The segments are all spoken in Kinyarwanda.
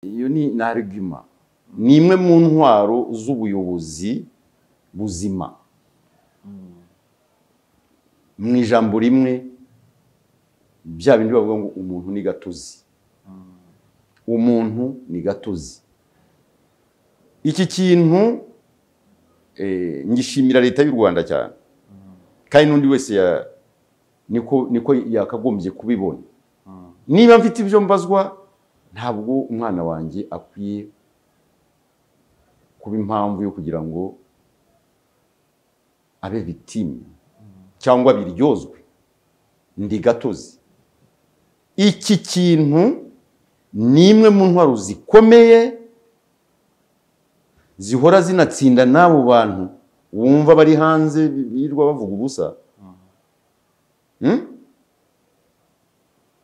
iyo ni argument ni imwe mu ntwaro z'ubuyobozi buzima mu ijambo rimwe bya bindi bavuga ngo umuntu ni gatozi umuntu ni gatozi iki kintu ngishimira leta y'u Rwanda cyane kandi n'undi wese niko yakagombye kubibona niba mfite ibyo mbazwa ntabwo umwana wanjye akwiye kuba impamvu yo kugira ngo abe victime cyangwa biryozwe ndi gatozi iki kintu ni imwe mu ntwaro zikomeye zihora zinatsinda n'abo bantu wumva bari hanze birwa bavuga ubusa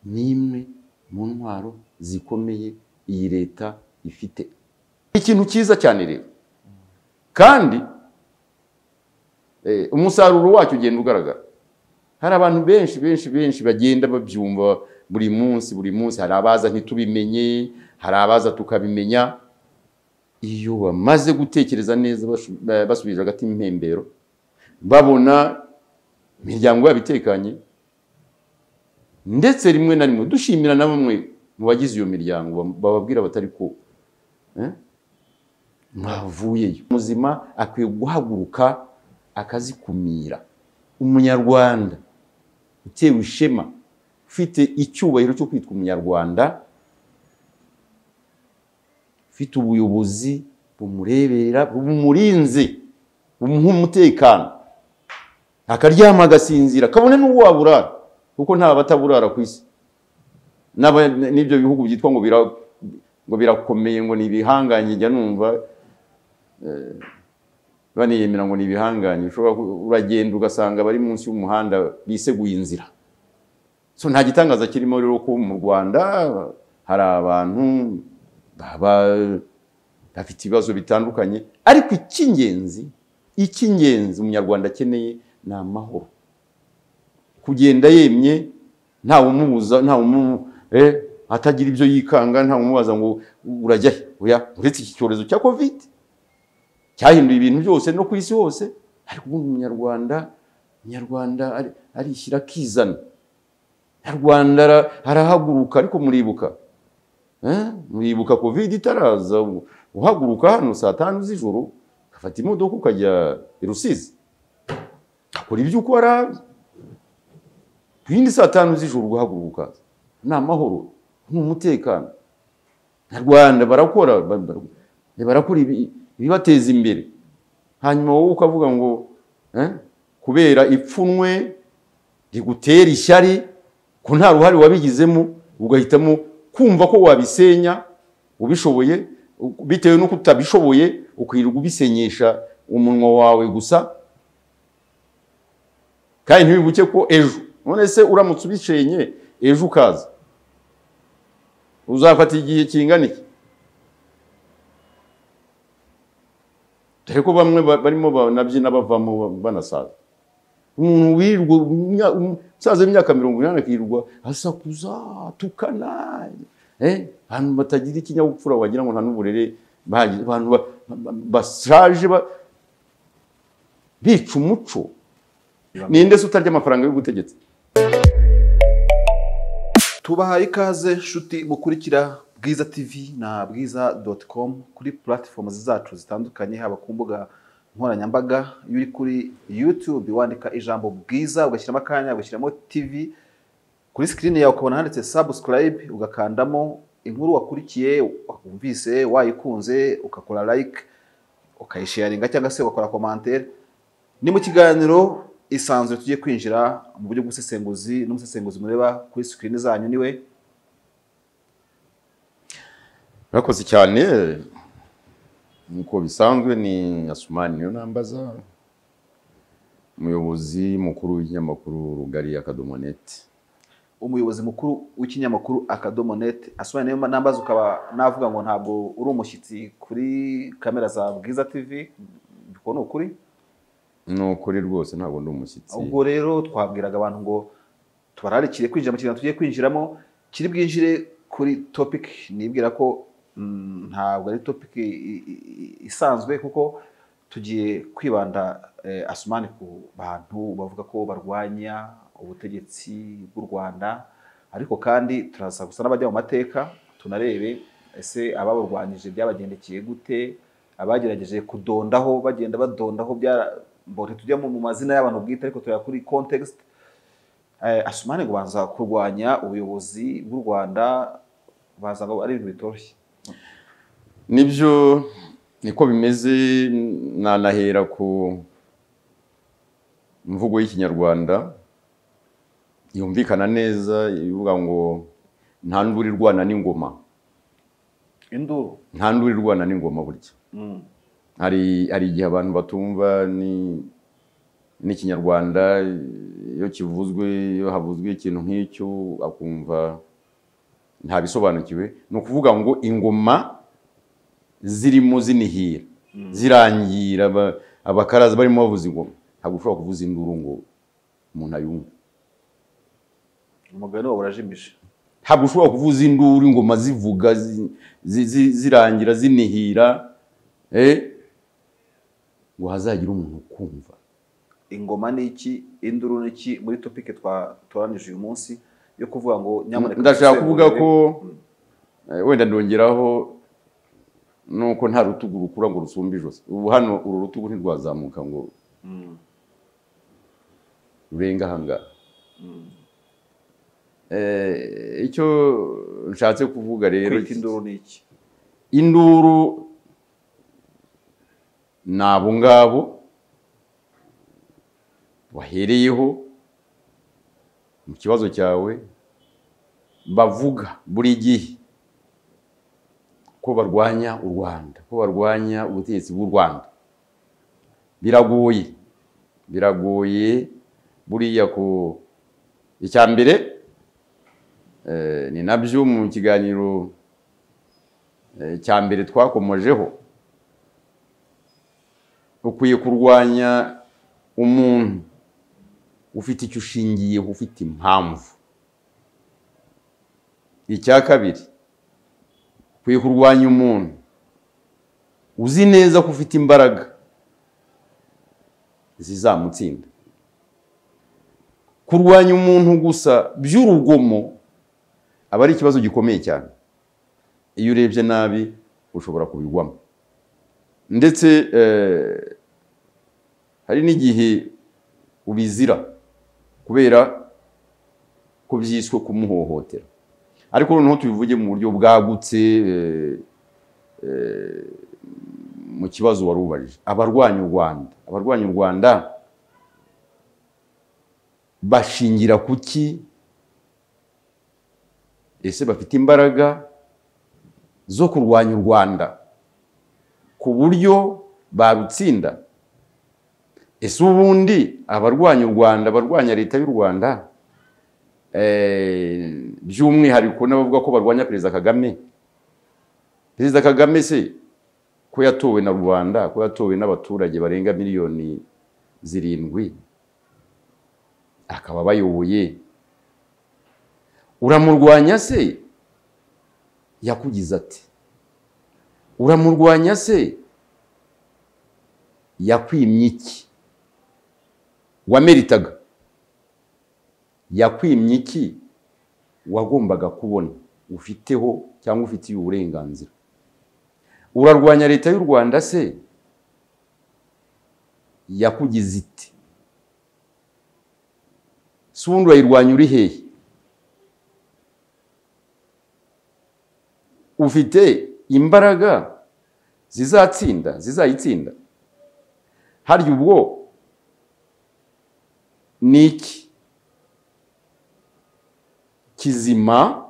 ni imwe mu ntwaro zikomeye iyi leta ifite ikintu cyiza cyane rero kandi umusaruro wacyo ugenda ugaragara hari abantu benshi bagenda babyumva buri munsi hari abaza ntitubimenye hari abaza tukabimenya iyo bamaze gutekereza neza basubije hagati impembero babona imiryango yabitekanye ndetse rimwe na rimwe dushimira na bamwe mu bagize iyo miryango bababwira batari ko mwavuyeyo muzima akwiye guhaguruka akazikumira umunyarwanda utewe ishema ufite icyubahiro cyo kwitwa umunyarwanda ufite ubuyobozi bumurebera bumurinze bumuha umutekano akaryama agasinzira kabone n'uwo waburara kuko nta bataburara ku isi n'ibyo bihugu byitwa ngo birakomeye ngo ni ibihanganye njya numva baniyemera ngo ni ibihanganye uragenda ugasanga bari munsi y'umuhanda biseguye inzira so nta gitangaza kirimo rero ko mu Rwanda hari abantu bafite ibibazo bitandukanye ariko icy'ingenzi umunyarwanda akeneye ni amahoro kugenda yemye ntawe umubuza atagira ibyo yikanga ntawe umubaza ngo urajya he uretse iki cyorezo cya covid cyahinduye ibintu byose no ku isi hose ariko umunyarwanda arishyira akizana Rwanda arahaguruka ariko muribuka covid itaraza uhaguruka hano saa 5 z'ijoro ufata imodoka ukajya i Rusizi akora ibyo ukora bindi saa 5 z'ijoro uhaguruka ni amahoro n'umutekano Rwanda barakora ibibateza imbere hanyuma wowe ukavuga ngo kubera ipfunwe rigutera ishyari ko nta ruhare wabigizemo ugahitamo kumva ko wabisenya ubishoboye bitewe no kutabishoboye ukirirwa ubisenyesha umunwa wawe gusa kandi ntibibuke ko ejo none se uramutse ubishenye ejo ukaza uzafata igihe kingana iki dore ko bamwe barimo banabyina bavamo banasaza umuntu wirirwa umusaza w'imyaka 80 akirirwa asakuza tukana abantu batagira ikinyabupfura wagira ngo nta n'uburere abantu bashaje bica umuco ninde se utarya amafaranga y'ubutegetsi tubahaye ikaze shuti mukurikira Bwiza TV na bwiza.com kuri platforms zacu zitandukanye haba ku mbuga nkoranyambaga yuri kuri YouTube wandika ijambo Bwiza ugashyiramo akanya ugashyiramo TV kuri screen yawe ukabona handitse subscribe ugakandamo inkuru wakurikiye wakumvise wayikunze ukakora like ukayisharinga cyangwa se ugakora commentaire ni mu kiganiro isanzwe tugiye kwinjira mu buryo bw'usesenguzi n'umusesenguzi mureba kuri screen zanyu niwe Rakoze cyane nuko bisanzwe ni Asumani niyo nambaza umuyobozi mukuru w'ikinyamakuru Rugari Akadomonet umuyobozi mukuru w'ikinyamakuru Akadomonet Asumani niyo nambaza ukaba navuga ngo ntabwo uri umushyitsi kuri kamera za Bwiza TV biko no kuri no kuri rwose ntabwo ndi umushyitsi ubwo rero twabwiraga abantu ngo tubararikire kwinjira mu kintu tugiye kwinjiramo kiri bwinjire kuri topic nibwira ko ntabwo ari topic isanzwe kuko tugiye kwibanda Asumani ku bantu bavuga ko barwanya ubutegetsi bw'u Rwanda, ariko kandi turaza gusa n'abajya mu mateka tunarebe ese ababurwanyije byabagendekeye gute, abagerageje kudondaho bagenda badondaho mbote tujya mu mazina y'abantu bwite, ariko turaya kuri context. Asumani ngo banza kurwanya ubuyobozi bw'u Rwanda, baza ngo ari ibintu bitoroshye. Nibyo niko bimeze. Nanahera ku mvugo y'ikinyarwanda yumvikana neza ivuga ngo nta nduru irwana n'ingoma. Induru nta nduru irwana n'ingoma burya. Hari igihe abantu batumva n'ikinyarwanda, iyo kivuzwe, iyo havuzwe ikintu nk'icyo akumva nta bisobanukiwe. Ni ukuvuga ngo ingoma zirimo zinihira, zirangira, abakaraza barimo bavuza ingoma. Ntabwo ushobora kuvuza induru ngo umuntu ayumve. Umugani wawe urajimisha. Ntabwo ushobora kuvuza induru ingoma zivuga zirangira zinihira ngo hazagira umuntu kumva. Ingoma ni iki, induru ni iki muri topic twatoranije uyu munsi yo kuvuga ngo nyamuneka. Ndashaka kuvuga ko wenda ndongeraho nuko nta rutugu rukura ngo rusumbe ijosi. Ubu hano uru rutugu ntirwazamuka ngo rurenga ahangaha. Icyo nshatse kuvuga rero, induru ni iki? Induru ni abo ngabo wahereyeho mu kibazo cyawe bavuga buri gihe ko barwanya u Rwanda, ko barwanya ubutegetsi bw'u Rwanda. Biragoye buriya ko icya mbere ni nabyo mu kiganiro cya mbere twakomojeho, ukwiye kurwanya umuntu ufite icyo ushingiyeho, ufite impamvu. Icya kabiri, ukwiye kurwanya umuntu uzi neza ko ufite imbaraga zizamutsinda. Kurwanya umuntu gusa by'urugomo aba ari ikibazo gikomeye cyane. Iyo urebye nabi ushobora kubigwamo. Ndetse hari n'igihe ubizira kubera ko byiswe kumuhohotera. Ariko noneho tubivuge mu buryo bwagutse mu kibazo wari ubajije. Abarwanya u Rwanda bashingira kuki? Ese bafite imbaraga zo kurwanya u Rwanda ku buryo barutsinda? Ese ubundi abarwanya u Rwanda, abarwanya leta y'u Rwanda, by'umwihariko n'abavuga ko barwanya Perezida Kagame, Perezida Kagame se ko yatowe na Rwanda, ko yatowe n'abaturage barenga miliyoni 7 akaba bayoboye, uramurwanya se? Yakugize ati? Uramurwanya se? Yakwimye iki? Wameritaga? Yakwimye iki wagombaga kubona ufiteho cyangwa ufitiye uburenganzira? Urarwanya leta y'u Rwanda se? Yakugize iti? Sundi urayirwanya uri hehe? Ufite imbaraga zizayitsinda? Harya ubwo niki kizima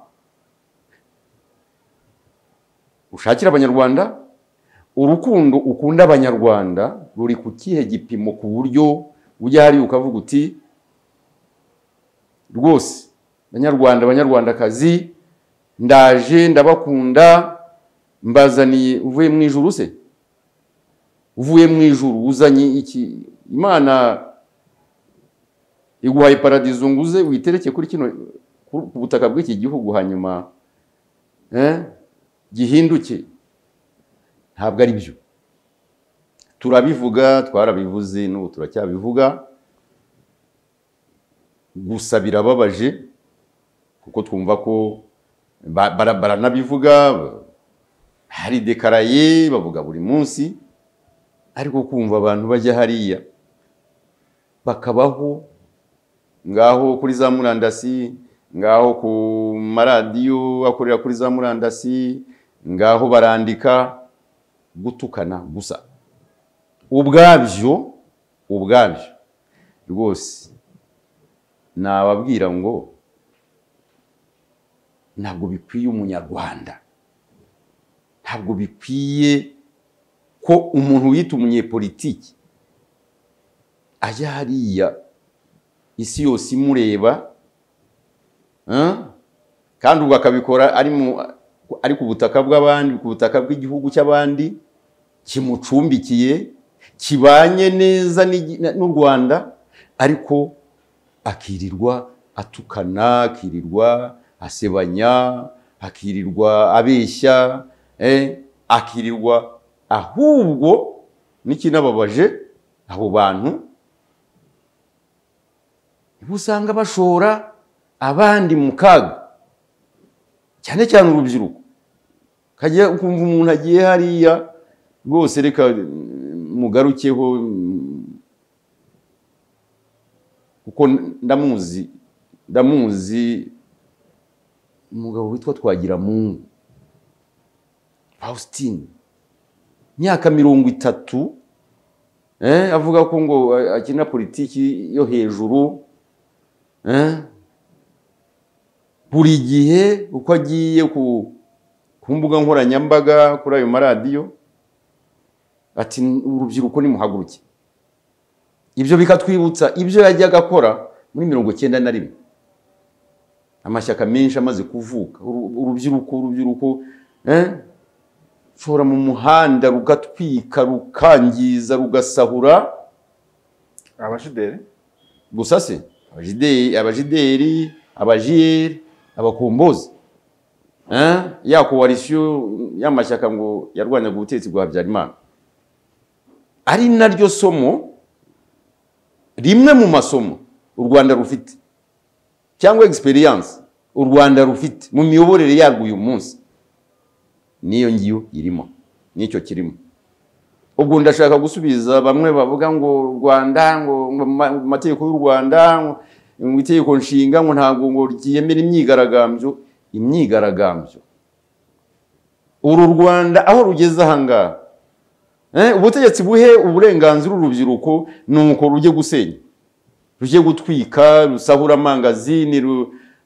ushakira abanyarwanda? Urukundo ukunda abanyarwanda ruri ku kihe gipimo ku buryo ujya hari ukavuga uti rwose Banyarwanda, Banyarwandakazi, ndaje ndabakunda, mbazaniye? Uvuye mu ijuru se? Uvuye mu ijuru uzanye iki? Imana iguhaye paradizo nguze witereke kuri kino ku butaka bw'iki gihugu, hanyuma gihinduke ntabwo ari byo. Turabivuga, twarabivuze n'ubu turacyabivuga, gusa birababaje kuko twumva ko baranabivuga, hari dekaraye bavuga buri munsi, ariko kumva abantu bajya hariya bakabaho ngaho kuri za murandasi, ngaho ku maradiyo akorera kuri za murandasi, ngaho barandika, gutukana gusa. Ubwabyo rwose nababwira ngo ntabwo bikwiye umunyarwanda, ntabwo bikwiye ko umuntu wita umunyepolitiki ajya hariya isi yose imureba, kandi ubwo akabikora ari ku butaka bw'abandi, ku butaka bw'igihugu cy'abandi kimucumbikiye, kibanye neza n'u Rwanda, ariko akirirwa atukana, akirirwa asebanya, akirirwa abeshya, akirirwa, ahubwo n'ikinababaje abo bantu usanga bashora abandi mu kaga, cyane cyane urubyiruko. Kajya ukumva umuntu agiye hariya rwose, reka mugarukeho kuko ndamuzi umugabo witwa Twagiramungu Faustin, imyaka 30, avuga ko ngo akina politiki yo hejuru, buri gihe uko agiye ku mbuga nkoranyambaga, kuri ayo maradiyo, ati urubyiruko nimuhaguruke. Ibyo bikatwibutsa ibyo yajyaga akora muri 91, amashyaka menshi amaze kuvuka. Urubyiruko shora mu muhanda rugatwika, rukangiza, rugasahura. Abajideri gusa se, abajideri, abajiyeri, abakombozi, ya coalition y'amashyaka ngo yarwanyaga ubutegetsi bwa Habyarimana, ari naryo somo rimwe mu masomo u Rwanda rufite, cyangwa experience u Rwanda rufite mu miyoborere yarwo uyu munsi, niyo ngiyo irimo, nicyo kirimo. Ubwo ndashaka gusubiza bamwe bavuga ngo u Rwanda, ngo amategeko y'u Rwanda, ngo itegeko nshinga ngo ntabwo ngo ryemera imyigaragambyo. Uru Rwanda aho rugeze ahanga, ubutegetsi buhe uburenganzira urubyiruko nuko rujye gusenya, rujye gutwika, rusahura amangazini,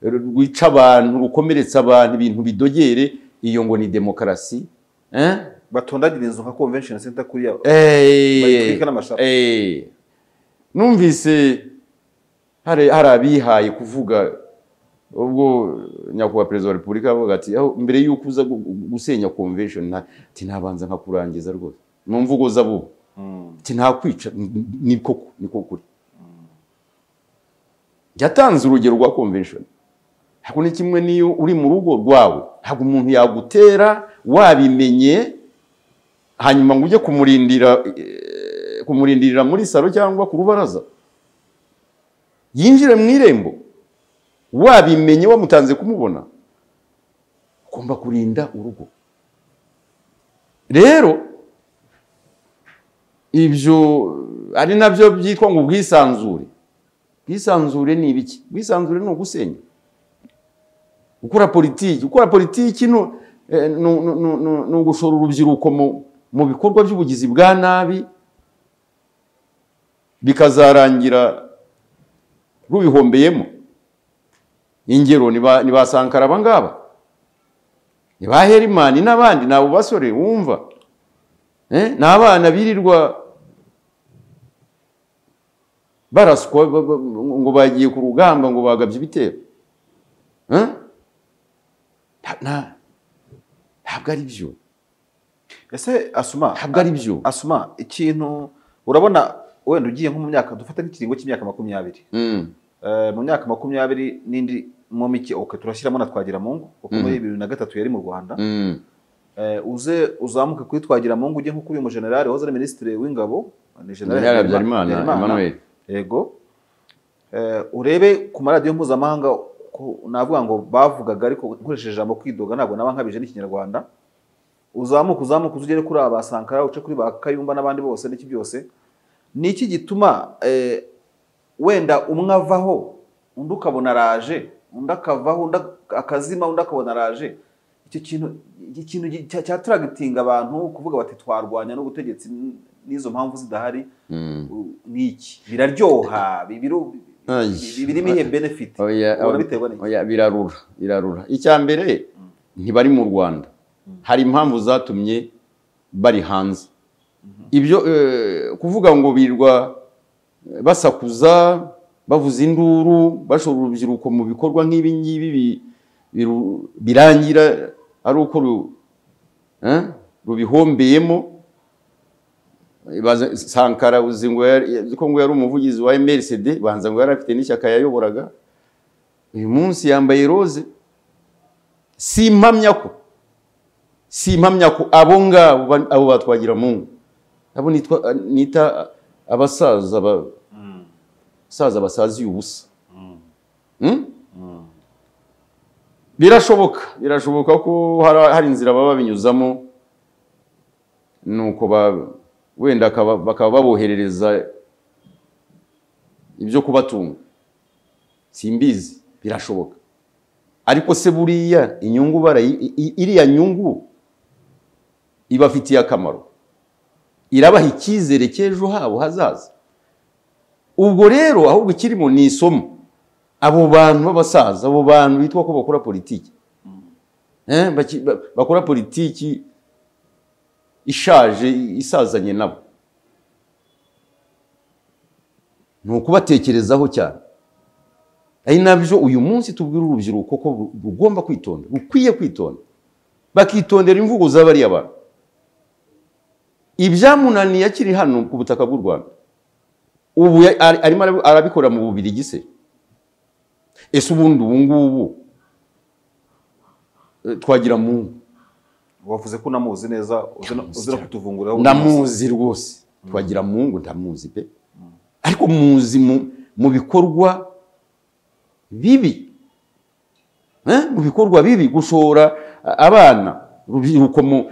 rwica abantu, rukomeretsa abantu, ibintu bidogere. Iyo ngo ni demokarasi. Batondagira inzu nka convention center kuriya, bayitwika n'amashaka. Numvise hari abihaye kuvuga, ubwo nyakubahwa perezida wa repubulika avuga ati mbere y'uko uza gusenya convention, ati nabanza nkakurangiza rwose mu mvugo z'abo, ati ntakwica. Niko kuri. Yatanze urugero rwa convention. Ntabwo ni kimwe niyo uri mu rugo rwawe, ntabwo umuntu yagutera wabimenye hanyuma ngo ujye kumurindirira muri salo cyangwa ku rubaraza, yinjire mu irembo wabimenye, wamutanze kumubona. Ugomba kurinda urugo. Rero ibyo ari nabyo byitwa ngo ubwisanzure. Ubwisanzure ni ibiki? Ubwisanzure ni ugusenya. Gukora politiki no gushora urubyiruko mu bikorwa by'ubugizi bwa nabi, bikazarangira rubihombeyemo. Ingero ni ba Sankara abangaba, ni ba Herimani n'abandi, nabo basore wumva, n'abana birirwa baraswa ngo bagiye ku rugamba, ngo bagabye ibitero. Ntabwo ari byo. Ese Asuma, ntabwo ari byo. Asuma, ikintu urabona wenda ugiye nko mu myaka, dufata nk'ikiringo cy'imyaka 20, mu myaka 20 n'indi mu mike, turashyiramo na Twagiramungu kuko muri 2003 yari mu Rwanda. uze uzamuke kuri Twagiramungu ujye nko kuri uyu general wahoze ari ministre w'ingabo ni General Habyarimana Emmanuel. Yego. Urebe ku maradiyo mpuzamahanga navuga ngo bavugaga ariko nkoresheje ijambo kwidoga ntabwo naba nkabije n'ikinyarwanda. Uzamuka ugere kuri aba Sankara uce kuri ba Kayumba n'abandi bose n'iki byose. Ni iki gituma wenda umwe avaho undi ukabona araje undi akavaho undi akazima undi akabona araje. Icyo kintu cyatractinga abantu kuvuga bati twarwanya n'ubutegetsi n'izo mpamvu zidahari niki biraryoha birimo ihe benefit biterwa n'iki? Oya birarura. Icyambere ntibari mu Rwanda, hari impamvu zatumye bari hanze. Ibyo kuvuga ngo birwa basakuza bavuza induru bashora urubyiruko mu bikorwa nk'ibi ngibi birangira ari uko rubihombeyemo. Sankara uzi ngo yari umuvugizi wa MRCD, banza ngo yari afite n'ishyaka yayoboraga. Uyu munsi yambaye rose. Simpamya ko abo ngabo abo batwagira abo nita abasaza basaziye ubusa. Birashoboka ko hari inzira baba binyuzamo, nuko wenda bakaba baboherereza ibyo kubatunga. Simbizi, birashoboka. Ariko se buriya inyungu iriya nyungu ibafitiye akamaro, irabaha icyizere cy'ejo habo hazaza. Ubwo rero ahubwo ikirimo ni isomo. Abo bantu b'abasaza, abo bantu bitwa ko bakora politiki, bakora politiki ishaje isazanye nabo, ni ukubatekerezaho cyane. Ari nabyo uyu munsi tubwira urubyiruko ko rugomba kwitonda, rukwiye kwitonda, bakitondera imvugo z'abariya bantu. Ibyamunaniye akiri hano ku butaka bw'u Rwanda ubu arimo arabikora mu Bubiligi se. Ese ubundi ubu ngubu Twagiramungu wavuze ko namuzi neza uzira kutuvunguraho? Namuzi rwose. Twagiramungu ndamuzi pe, ariko muzi mu bikorwa bibi, mu bikorwa bibi, gushora abana urubyiruko mu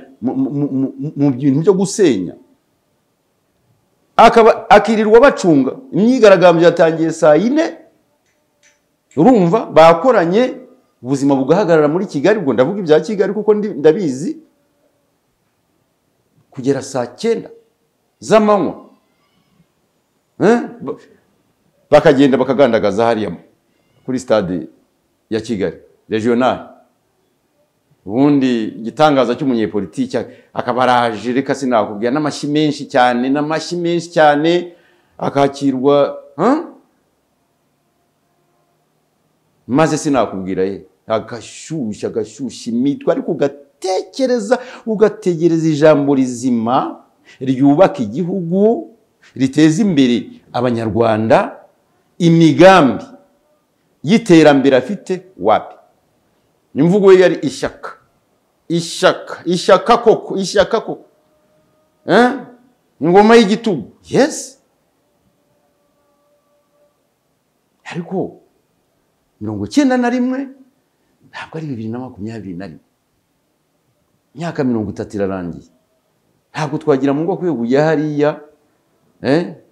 bintu byo gusenya. Akirirwa bacunga imyigaragambyo yatangiye saa 4, urumva bakoranye ubuzima bugahagarara muri Kigali. Ubwo ndavuga ibya Kigali kuko ndabizi, kugera saa 9 z'amanywa bakagenda bakagandagaza hariya kuri stade ya Kigali regional. Ubundi igitangaza cy'umunyepolitiki akabaraje, reka sinakubwira, n'amashyi menshi cyane akakirwa maze sinakubwira agashusha imitwe, ariko ugategereza ijambo rizima ryubaka igihugu, riteza imbere abanyarwanda, imigambi y'iterambere afite wapi. Imvugo ye yari ishyaka koko ingoma y'igitugu. Yes, ariko 91 ntabwo ari 2021, imyaka 30 irarangiye. Ntabwo Twagiramungu akwiye kujya hariya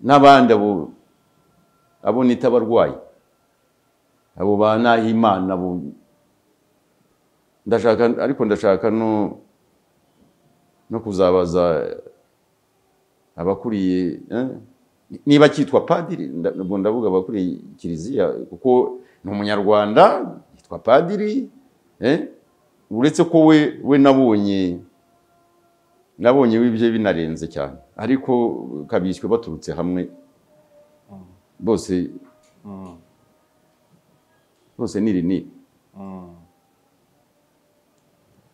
n'abandi abo nita abarwayi, abo banahimana abo ndashaka no kuzabaza abakuriye niba cyitwa padiri, ndavuga abakuriye kiliziya kuko ni umunyarwanda yitwa padiri. Uretse ko we nabonye wibye binarenze cyane, ariko kabishywe baturutse hamwe bose niri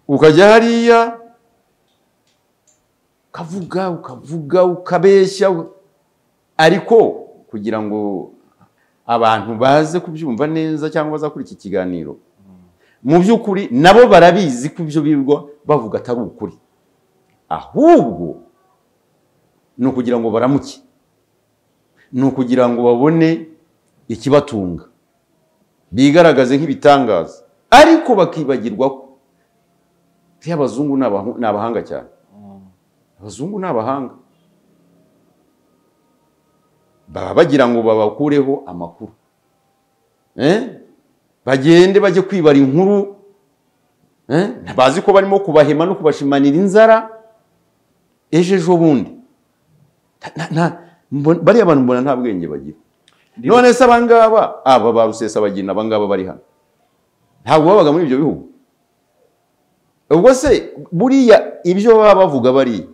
ukajya hariya ukavuga ukabeshya, ariko kugira ngo abantu baze kubyumva neza cyangwa baza kuri iki kiganiro mu by'ukuri nabo barabizi ko ibyo birirwa bavuga atari ukuri, ahubwo ni ukugira ngo baramuke, ni ukugira ngo babone ikibatunga, bigaragaze nk'ibitangaza, ariko bakibagirwa ko abazungu ni abahanga cyane. Abazungu ni abahanga, baba bagira ngo babakureho amakuru, bagende bajye kwibara inkuru, ntabazi ko barimo kubahema no kubashimanira inzara ejo bundi. Bariya abantu mbona nta bwenge bagira. None se abangaba ba Rusesabagina abangaba bari hano ntabwo babaga muri ibyo bihugu? Ubwo se buriya ibyo baba bavuga bari,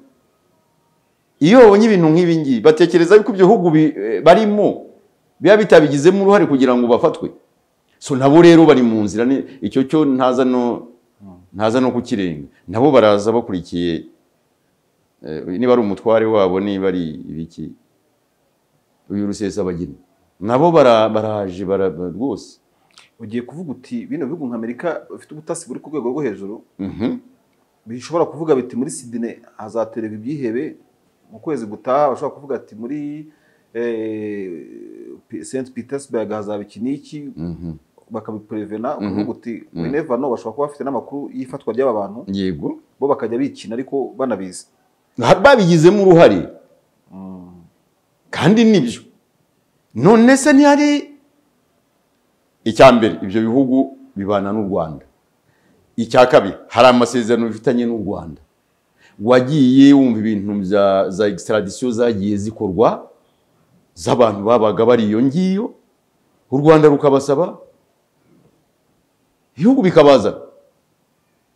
iyo babonye ibintu nk'ibi ngibi batekereza yuko ibyo bihugu barimo biba bitabigizemo uruhare kugira ngo bafatwe? So nabo rero bari mu nzira, icyo cyo ntaza no kukirenga. Nabo baraza bakurikiye, niba ari umutware wabo, niba ari ibiki, uyu Rusesabagina, nabo baraje rwose. Ugiye kuvuga uti bino bihugu nka Amerika bifite ubutasi buri ku rwego rwo hejuru, bishobora kuvuga biti muri Sydney hazaterwa ibyihebe mu kwezi gutaha, bashobora kuvuga ati muri St Petersburg hazaba iki n'iki, bakabiprevena. Uvuga uti we never know, bashobora kuba bafite n'amakuru y'ifatwa ry'aba bantu, yego, bo bakajya bikina ariko banabizi, babigizemo uruhare. Kandi nibyo. None se ntihari icyambere ibyo bihugu bibana n'u Rwanda, icya kabiri hari amasezerano bifitanye n'u Rwanda, wagiye wumva ibintu za extradition zagiye zikorwa z'abantu babaga bari iyo ngiyo, u Rwanda rukabasaba, ibihugu bikabaza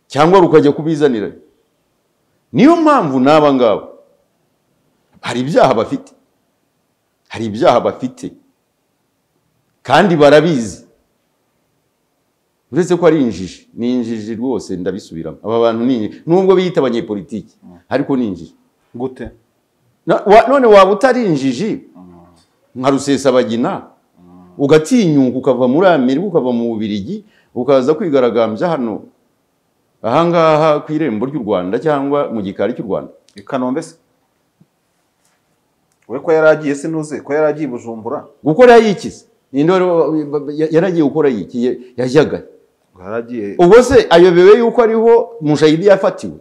cyangwa rukajya kubizanira. Niyo mpamvu n'aba ngabo hari ibyaha bafite kandi barabizi, uretse ko ari injiji. Ni injiji rwose, ndabisubiramo. Aba bantu nubwo biyita abanyepolitiki ariko ni injiji. Gute? None waba utari injiji nka Rusesabagina ugatinyuka ukava muri Amerika ukava mu Bubiligi ukaza kwigaragambya hano ahangaha ku irembo ry'u Rwanda cyangwa mu gikari cy'u Rwanda? I Kanombe se? We ko yaragiye se ntuze ko yaragiye Bujumbura gukora yikize? Ninde yaragiye gukora yiki? Yajyaga yaragiye. Ubwo se ayobewe yuko ariho Mushayidi yafatiwe?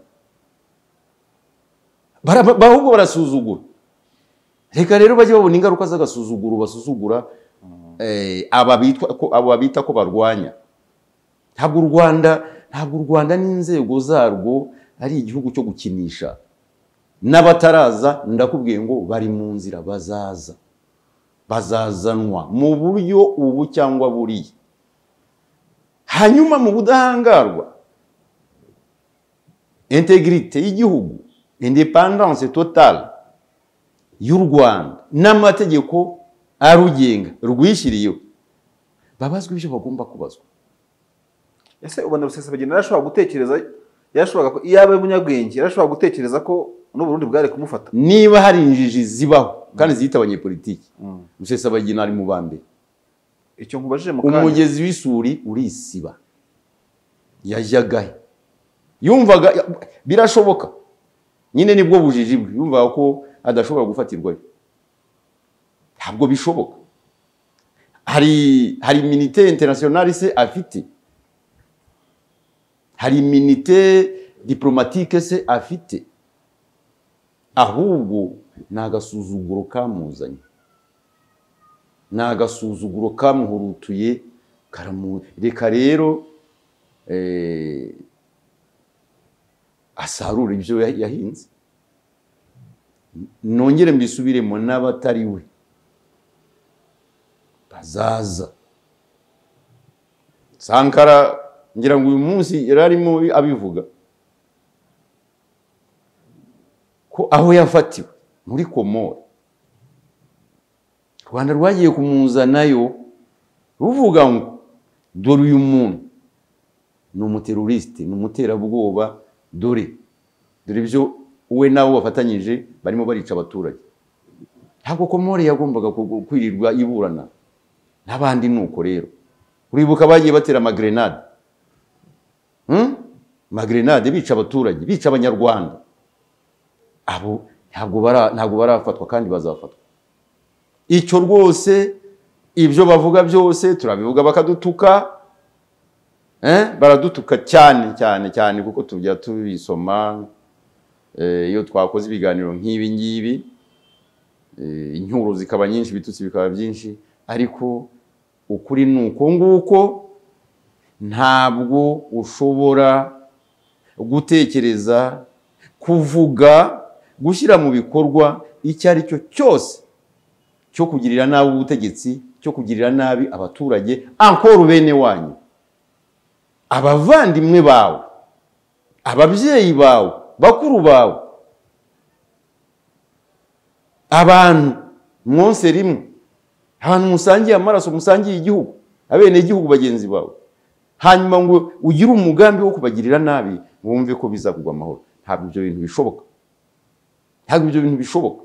Bahubwo barasuzugura. Reka rero bajye babona ingaruka z'agasuzuguro basuzugura aba bita ko barwanya. Ntabwo u Rwanda n'inzego zarwo ari igihugu cyo gukinisha. N'abataraza ndakubwiye ngo bari mu nzira, bazazanwa mu buryo ubu cyangwa buriya. Hanyuma mu budahangarwa, integrite y'igihugu, independence totale y'u Rwanda n'amategeko arugenga rwishyiriyeho, babazwe ibyo bagomba kubazwa. Ese ubona Rusesabagina yarashobora gutekereza, yarashobora ko iyo abaye umunyabwenge yarashobora gutekereza ko n'u Burundi bwari kumufata? Niba hari injiji zibaho kandi ziyita abanyepolitiki, Rusesabagina ari mu bambere. Icyo nkubajije mu kanya, umugezi w'isuri urisiba. Yajyagahe, yumvaga birashoboka, nyine nibwo bujiji bwe, yumvaga ko adashobora gufatirwayo. Ntabwo bishoboka. Hari immunité internationale se afite, hari immunité diplomatique se afite, ahubwo nagasuzuguro kamuzanye, nagasuzuguro kamuhurutuye reka rero asarura ibyo yahinze. Nongere mbisubiremo, n'abatari we bazaza. Sankara ngira ngo uyu munsi yararimo abivuga ko aho yafatiwe muri Komoro, Rwanda rwagiye kumuzanayo ruvuga ngo dore uyu muntu ni umuteroriste, ni umuterabwoba, dore ibyo we nabo bafatanyije barimo barica abaturage. Ntabwo Komoro yagombaga kwirirwa iburana n'abandi. Nuko rero uribuka bagiye batera amagrenade magrenade bica abaturage bica abanyarwanda, abo ntabwo barafatwa kandi bazafatwa. Icyo rwose ibyo bavuga byose turabivuga bakadutuka, baradutuka cyane cyane cyane kuko tujya tubisoma iyo twakoze ibiganiro nk'ibi ngibi, inkuru zikaba nyinshi, bitutsi bikaba byinshi, ariko ukuri nuko nguko. Ntabwo ushobora gutekereza, kuvuga, gushyira mu bikorwa icyo ari cyo cyose cyo kugirira nabi ubutegetsi, cyo kugirira nabi abaturage, encore bene wanyu, abavandimwe bawe, ababyeyi bawe, bakuru bawe, abantu mwose rimwe, abantu musangiye amaraso, musangiye igihugu, abene igihugu bagenzi bawe, hanyuma ngo ugire umugambi wo kubagirira nabi, wumve ko bizakugwa amahoro. Ntabwo ibyo bintu bishoboka, ntabwo ibyo bintu bishoboka.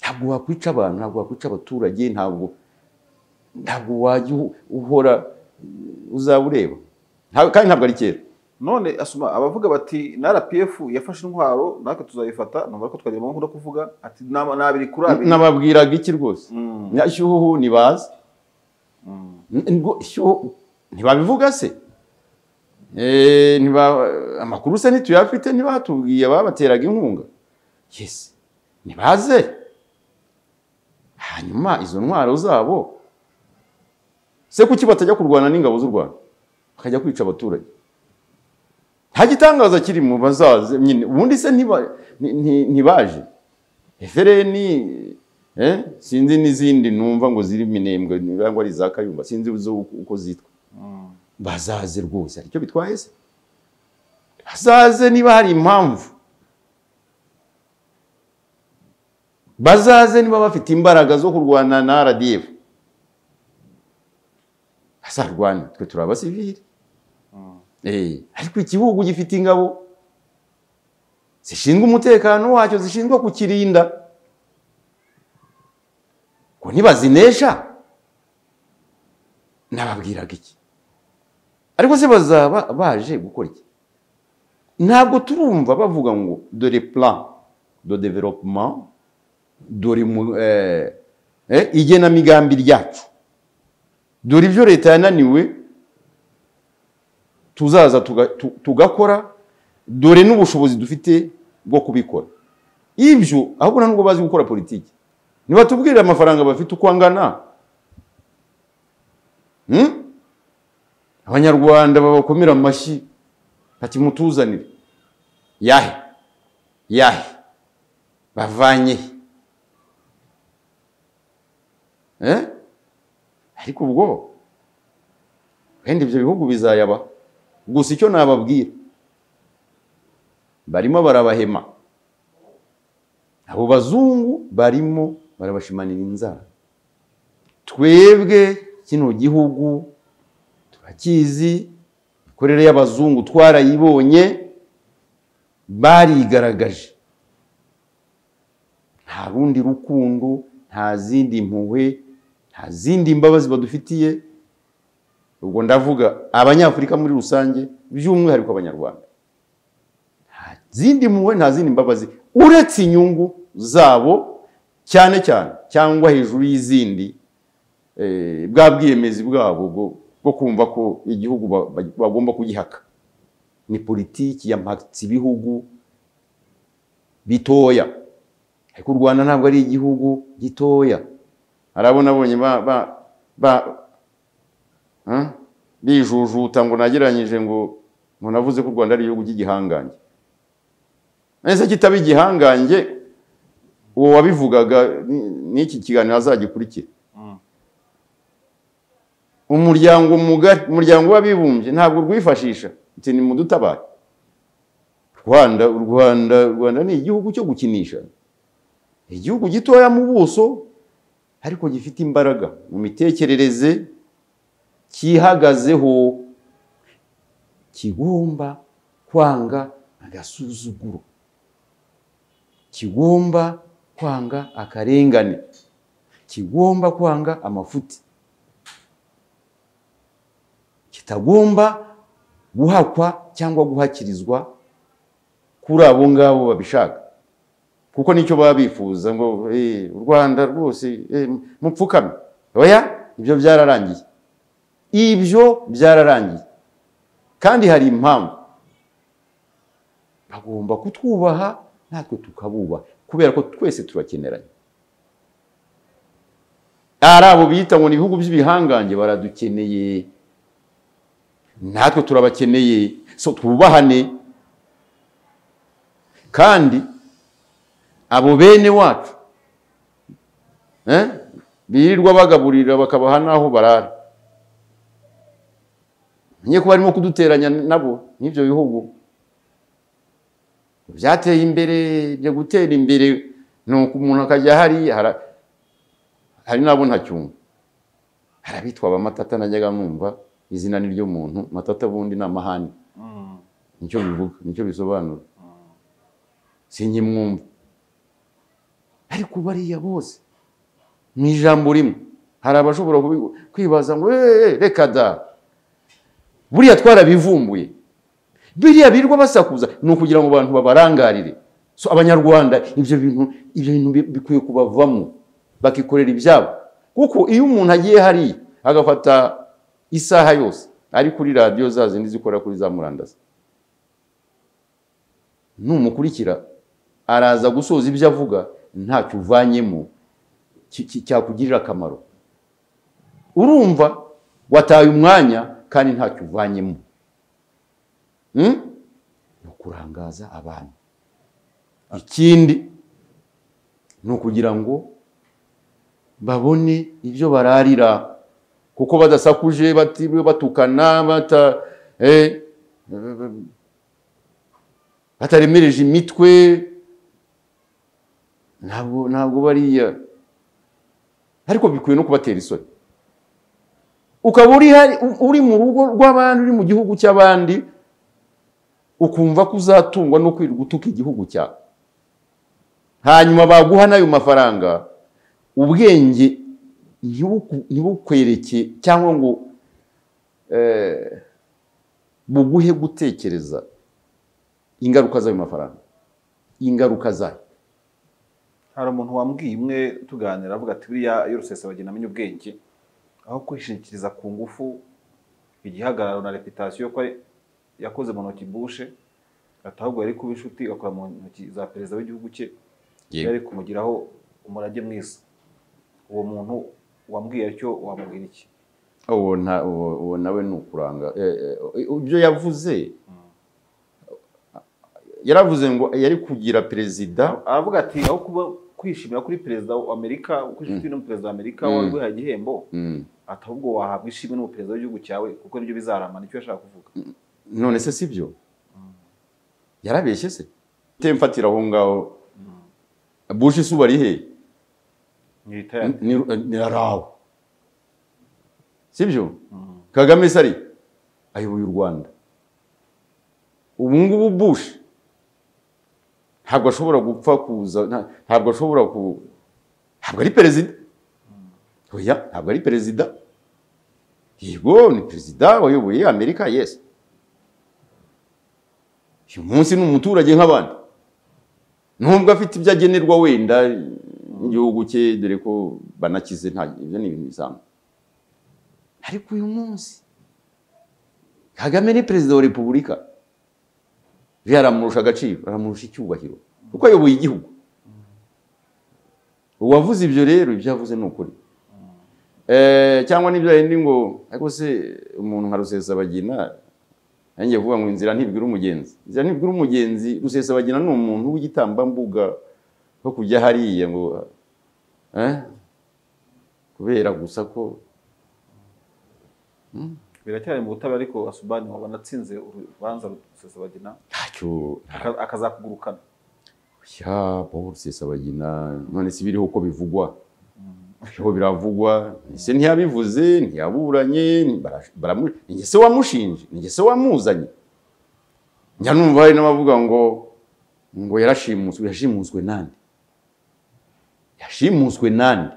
Ntabwo wakwica abantu, ntabwo wakwica abaturage, ntabwo wajya uhora uzabureba, kandi ntabwo ari kera. None Asuma, abavuga bati na RPF yafashe intwaro natwe tuzayifata, numva ko twagira amakuru kuvuga ati nabiri kuri abiri. Nababwiraga iki rwose? Nyashyuhu nibaza. Ntibabivuga se? Amakuru se ntituyafite, ntibatubwiye babateraga inkunga? Yes, nibaze. Hanyuma izo ntwaro zabo se kuki batajya kurwana n'ingabo z'u Rwanda bakajya kwica abaturage? Nta gitangaza kiri mu bazaze nyine. Ubundi se ntibaje FRN, sinzi n'izindi numva ngo ziri Minembwe ngo ari za Kayumba, sinzi uko zitwa. Bazaze rwose, aricyo bitwaye se? Bazaze niba hari impamvu, bazaze niba bafite imbaraga zo kurwana na RDF, bazarwana. Twe turi abasivili, ariko igihugu gifite ingabo zishinzwe umutekano wacyo, zishinzwe kukirinda. Ko nibazinesha nababwiraga iki? Ariko se bazaba baje gukora iki? Ntabwo turumva bavuga ngo dore plan de développement, dore igenamigambi ryacu, dore ibyo leta yananiwe tuzaza tugakora, dore n'ubushobozi dufite bwo kubikora. Ibyo ahubwo nubwo bazi gukora politiki, niba tubwirira amafaranga bafite uko angana, Abanyarwanda babakomera amashyi ati mutuzanire. Yahe bavanye ariko ubwo wenda ibyo bihugu bizayaba. Gusa icyo nababwira, barimo barabahema. Abo bazungu barimo barabashimanira inzara. Twebwe kino gihugu turakizi, ikorere y'abazungu twarayibonye, barigaragaje. Nta rundi rukundo, nta zindi mpuhwe, nta zindi imbabazi badufitiye. Ubwo ndavuga Abanyafurika muri rusange, by'umwihariko Abanyarwanda. Nta zindi mpuhwe, nta zindi imbabazi, uretse inyungu zabo cyane cyane, cyangwa hejuru y'izindi, bwa bwiyemezi bwabo bwo kumva ko igihugu bagomba kugihaka. Ni politiki yampatse ibihugu bitoya. Ariko u Rwanda ntabwo ari igihugu gitoya. Arabona abonye bijujuta ngo nageranyije ngo navuze ko u Rwanda ari igihugu cy'igihangange. Nese kitaba igihangange, uwo wabivugaga n'iki kiganiro azagikurikira. Umuryango w'abibumbye ntabwo rwifashisha ati ni mudutabare. U Rwanda ni igihugu cyo gukinisha, igihugu gitoya mu buso ariko gifite imbaraga mu mitekerereze, kihagazeho, kigomba kwanga agasuzuguro, kigomba kwanga akarengane, kigomba kwanga amafuti, kitagomba guhakwa cyangwa guhakirizwa kuri abo ngabo babishaka, kuko nicyo baba bifuza ngo u Rwanda rwose mupfukame. Oya, ibyo byararangiye, ibyo byararangiye, kandi hari impamvu. Bagomba kutwubaha natwe tukabubaha, kubera ko twese turakeneranye. Ari abo bita ngo ni ibihugu by'ibihangange baradukeneye, natwe turabakeneye, so twubahane. Kandi abo bene wacu birirwa bagaburira bakabaha naho barara, nye ko barimo kuduteranya nabo n'ibyo bihugu byateye imbere. Byo gutera imbere nuko umuntu akajya hari nabo ntacyumva. Harabitwa abamatata, najyaga numva izina ni ryo muntu matata, bundi n'amahane. Nicyo bivuga, nicyo bisobanura. Sinkimwumva, ariko bariya bose mu ijambo rimwe hari abashobora kwibaza ngo reka da, buriya twarabivumbuye. Biriya birirwa basakuza ni ukugira ngo abantu babarangarire. So abanyarwanda ibyo bintu bikwiye kubavamo, bakikorera ibyabo. Kuko iyo umuntu agiye hari agafata isaha yose ari kuri radio zazindi zikora kuri za murandasi, numukurikira araza gusoza ibyo avuga ntacyo uvanyemo cyakugirira akamaro. Urumva wataye umwanya kandi ntacyo uvanyemo. No kurangaza abantu. Ikindi ni ukugira ngo babone ibyo bararira, kuko badasakuje batiriwe batukana, bataremereje imitwe, ntabwo bariya. Ariko bikwiye no kubatera isoni. Ukaba uri mu rugo rw'abandi, uri mu gihugu cy'abandi, ukumva ko uzatungwa no kwirirwa utuka igihugu cyawe, hanyuma baguha nayo mafaranga, ubwenge ntibukwereke cyangwa ngo buguhe gutekereza ingaruka z'ayo mafaranga, ingaruka zayo. Hari umuntu wambwiye imwe tuganira avuga ati buriya iyo Rusesabagina amenye ubwenge, aho kwishingikiriza ku ngufu igihagararo na reputation ko yakoze mu ntoki Bush, atahubwo yari kuba inshuti akora mu ntoki za perezida w'igihugu cye, yari kumugiraho umurage mwiza. Uwo muntu wambwiye cyo wamubwira iki? Uwo nawe nukuranga ibyo yavuze. Yaravuze ngo yari kugira perezida, aravuga ati aho kuba kwishimira kuri perezida wa Amerika, uko inshuti no perezida wa Amerika waguha igihembo, atahubwo wahabwa ishimwe no perezida w'igihugu cyawe, kuko nibyo bizaramana. Icyo yashaka kuvuga none se sibyo? Yarabeshye se? Temfatira aho ngaho. Bush isuba rihe ni araho, sibyo? Kagame sari ayoboye u Rwanda. Ubu ngubu Bush ntabwo ashobora gupfa kuza, ntabwo ashobora ntabwo ari perezida. Oya, ntabwo ari perezida. Yego ni perezida wayoboye Amerika, yes. Uyu munsi ni umuturage nk'abandi, nubwo afite ibyo agenerwa wenda igihugu cye, dore ko banakize, ibyo ni ibintu bisanzwe. Ariko uyu munsi Kagame ni perezida wa repubulika, aramurusha agaciro, aramurusha icyubahiro, kuko ayoboye igihugu. Uwavuze ibyo rero, ibyo yavuze ni ukuri. Cyangwa n'ibyo yindi ngo ariko se umuntu nka Rusesabagina, nanjye kuvuga ngo inzira ntibwira umugenzi. Inzira ntibwira umugenzi. Rusesabagina ni umuntu w'igitambambuga ko kujya hariya ngo kubera gusa ko biracyari mu butabera. Ariko Asubani wabona atsinze urubanza Rusesabagina ntacyo akazakugurukana. Rusesabagina none si biriho uko bivugwa, aho biravugwa. Ese ntiyabivuze, ntiyaburanye, ninjye se wamushinje, ninjye se wamuzanye. Njya numva hari n'abavuga ngo yashimuswe nande. Yashimuswe nande?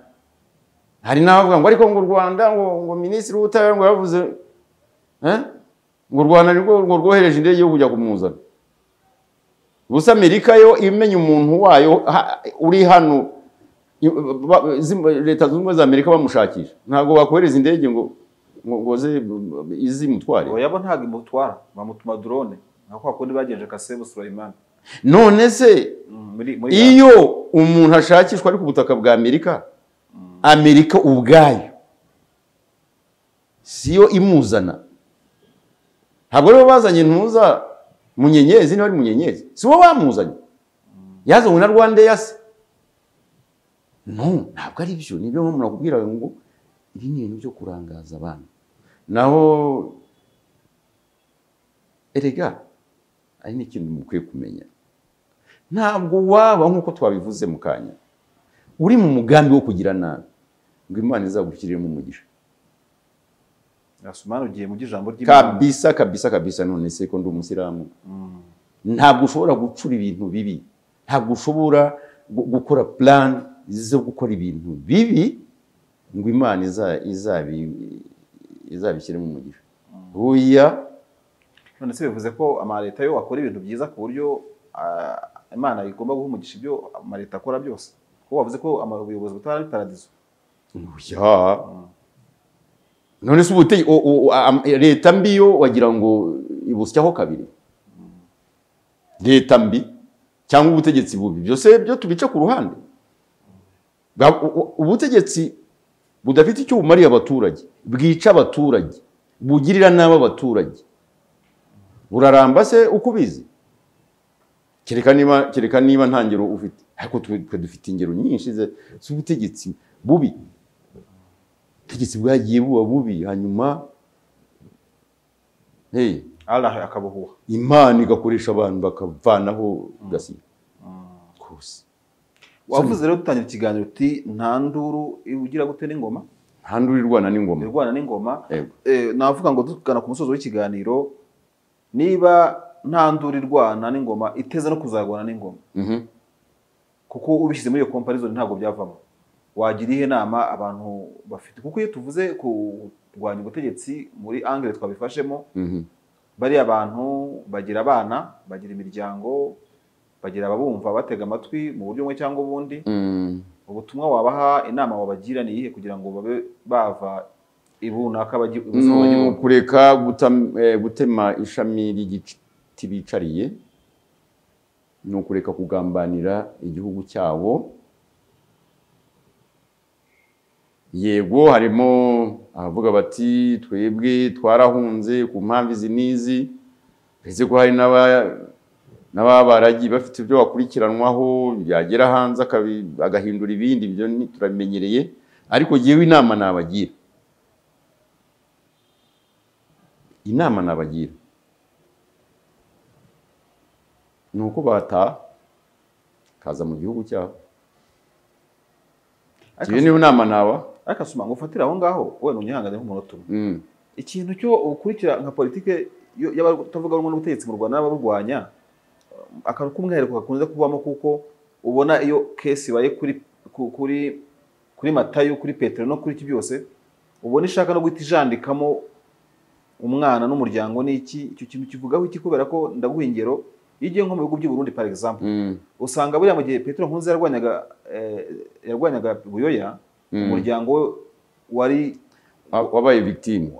Hari n'abavuga ngo ariko ngo u Rwanda ngo minisitiri w'ubutabera ngo yavuze ngo u Rwanda nirwo rwohereje indege yo kujya kumuzana. Gusa Amerika yo imenya umuntu wayo uri hano, leta zunze ubumwe za Amerika bamushakisha, ntabwo bakohereza indege ngo ze izi mutware. Oya bo ntabwo imutwara, bamutuma drone nako akundi bagenje Kasebu Sulaiman. None se iyo umuntu ashakishwa ari ku butaka bwa Amerika, Amerika ubwayo siyo imuzana. Ntabwo rero bazanye ntuza Munyenyezi, niba ari Munyenyezi si wo bamuzanye, yazanywe na Rwandair se? No, ntabwo ari byo. Nibyo mpamvu nakubwira ngo ibi ni ibintu byo kurangaza abana. Naho erega ari n'ikintu mukwiye kumenya, ntabwo waba nk'uko twabivuze mu kanya uri mu mugambi wo kugira nabi ngo Imana izagushyirire mu mugisha. Asumana ugiye mu ijambo ry'Imana kabisa. None se ko ndi umusiramu, ntabwo ushobora gucura ibintu bibi, ntabwo ushobora gukora plan zo gukora ibintu bibi ngo Imana izabishyire mu mugisha. Oya. None se bivuze ko amaleta yo akora ibintu byiza ku buryo Imana igomba guha umugisha ibyo amaleta akora byose? Ko wavuze ko ubuyobozi butwara ari paradizo. Oya. None se leta mbi yo wagira ngo ibusyaho kabiri? Leta mbi cyangwa ubutegetsi bubi byose byo tubice ku ruhande. Ubutegetsi budafite icyo bumariye abaturage, bwica abaturage, bugirira nabi abaturage, buraramba se uko ubizi? Kereka niba ntangero ufite, ariko twe dufite ingero nyinshi z'ubutegetsi bubi. Ubutegetsi bwagiye buba bubi, hanyuma Allah akabuhuha, Imana igakoresha abantu bakavanaho gasiba kose. Wavuze rero dutangira ikiganiro uti nta nduru ugira gute n'ingoma? Nta nduru irwana n'ingoma. Irwana n'ingoma. Navuga ngo dukana ku musozo w'ikiganiro, niba nta nduru irwana n'ingoma iteze no kuzagwana n'ingoma, kuko ubishyize muri iyo comparison ntabwo byavamo, wagira ihe nama abantu bafite? Kuko iyo tuvuze kurwanya ubutegetsi muri angle twabifashemo, bari abantu bagira abana, bagira imiryango, bagira ababumva batega amatwi mu buryo bumwe cyangwa ubundi. Ubutumwa wabaha, inama wabagira ni iyihe kugira ngo babe bava ibunaka kureka gutema ishami ry'igiti bicariye, no kureka kugambanira igihugu cyabo. Yego harimo abavuga bati twebwe twarahunze ku mpamvu izi n'izi, ese ko hari n'ababaragiye bafite ibyo bakurikiranwaho, byagera hanze agahindura ibindi, ibyo turamenyereye. Ariko yewe inama nabagira ni uko bataha kaza mu gihugu cyabo. Kibe niyo nama naba ariko asuma ngo ufatira aho ngaho we nunyihangane nk'umunota umwe. Ikintu cyo ukurikira nka politike y'abatavuga rumwe n'ubutegetsi mu Rwanda n'abarwanya, akantu k'umwihariko gakunze kubamo, kuko ubona iyo case ibaye kuri Matayo, kuri Petero no kuri iki byose, ubona ishaka no guhita ijandikamo umwana n'umuryango n'iki. Icyo kintu kivugaho iki? Kubera ko ndaguha ingero, iyo ugiye nko mu bihugu by'u Burundi par exemple, usanga buriya mu gihe Petero Nkurunziza yarwanyaga Buyoya, umuryango wari wabaye victime.